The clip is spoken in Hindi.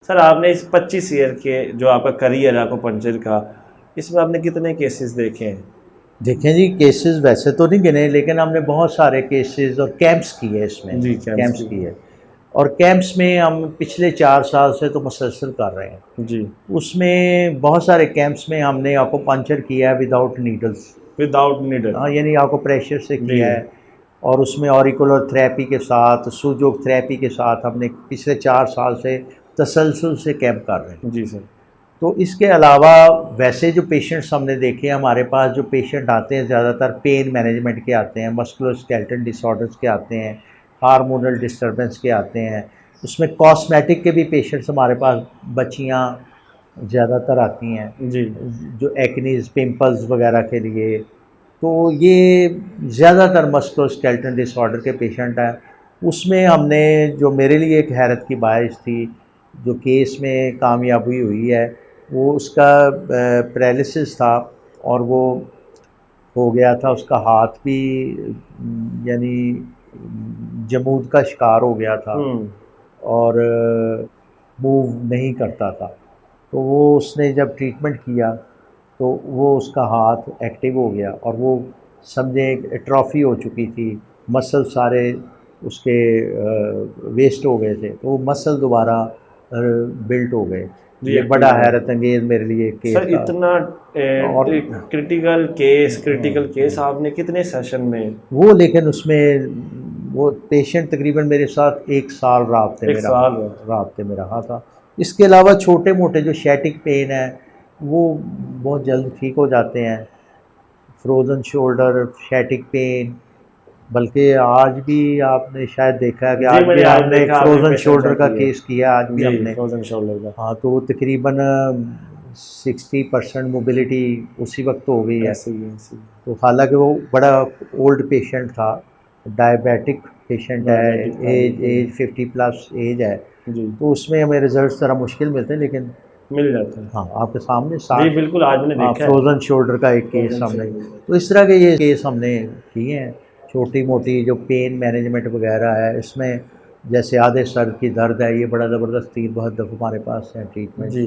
सर आपने इस 25 ईयर के जो आपका करियर है पंचर का, इसमें आपने कितने केसेस देखे हैं? देखें जी, केसेस वैसे तो नहीं गिने, लेकिन हमने बहुत सारे केसेस और कैंप्स किए इसमें, जी, कैंप्स कैंप्स की। किए। और कैंप्स में हम पिछले 4 साल से तो मुसलसल कर रहे हैं। जी, उसमें बहुत सारे कैंप्स में हमने पंचर किया है विदाउट नीडल्स। Without needle. हाँ, यानी प्रेशर से जी, किया है। और उसमें ऑरिकुलर थेरेपी के साथ, सूजोग थेरेपी के साथ हमने पिछले 4 साल से तसलसल से कैंप कर रहे हैं। जी सर। तो इसके अलावा वैसे जो पेशेंट्स हमने देखे हैं, हमारे पास जो पेशेंट आते हैं ज़्यादातर पेन मैनेजमेंट के आते हैं, मस्कुलोस्केलेटल डिसऑर्डर्स के आते हैं, हार्मोनल डिस्टर्बेंस के आते हैं। उसमें कॉस्मेटिक के भी पेशेंट्स हमारे पास बच्चियाँ ज़्यादातर आती हैं, जी, जो एक्नीज़ पिंपल्स वगैरह के लिए। तो ये ज़्यादातर मस्कुलोस्केलेटल डिसऑर्डर के पेशेंट हैं। उसमें हमने, जो मेरे लिए एक हैरत की बाइश थी, जो केस में कामयाबी हुई है, वो उसका पैरालिसिस था और वो हो गया था, उसका हाथ भी यानी जमूद का शिकार हो गया था और मूव नहीं करता था। तो वो उसने जब ट्रीटमेंट किया तो वो उसका हाथ एक्टिव हो गया और वो समझे एट्रॉफी हो चुकी थी, मसल सारे उसके वेस्ट हो गए थे, तो वो मसल दोबारा बिल्ट हो गए। ये रिएक्टिव बड़ा हुआ। हैरत अंगेज़ मेरे लिए केस सर था। इतना और क्रिटिकल केस आपने कितने सेशन में? वो, लेकिन उसमें वो पेशेंट तकरीबन मेरे साथ 1 साल राब्ते एक में साल रहा, में? राब्ते में रहा था। इसके अलावा छोटे मोटे जो शैटिक पेन है वो बहुत जल्द ठीक हो जाते हैं। फ्रोज़न शोल्डर, शैटिक पेन, बल्कि आज भी आपने शायद देखा है कि जी, आज भी मैंने आज हमने एक देखा आपने फ्रोज़न पेशेंट शोल्डर चेक का किए। केस किया आज भी जी, हमने। फ्रोजन शोल्डर का। हाँ, तो वो तकरीबन 60% मोबिलिटी उसी वक्त हो गई है। ऐसे ही ऐसे ही। तो हालांकि वो बड़ा ओल्ड पेशेंट था, डायबिटिक पेशेंट है, डायबिटिक था एज बिल्कुल। एज 50+ एज है। जी, तो उसमें हमें रिजल्ट्स ज़रा मुश्किल मिलते हैं, लेकिन मिल जाता है। हाँ, आपके सामने जी, 60। बिल्कुल आज मैंने हाँ, देखा है। फ्रोज़न शोल्डर का एक केस फ्रोजन हमने, शोल्डर का। तो इस तरह के ये केस हमने किए हैं। छोटी मोटी जो पेन मैनेजमेंट वगैरह है इसमें, जैसे आधे सर की दर्द है, ये बड़ा ज़बरदस्त 3 बहुत दफ़ा हमारे पास है ट्रीटमेंट। जी।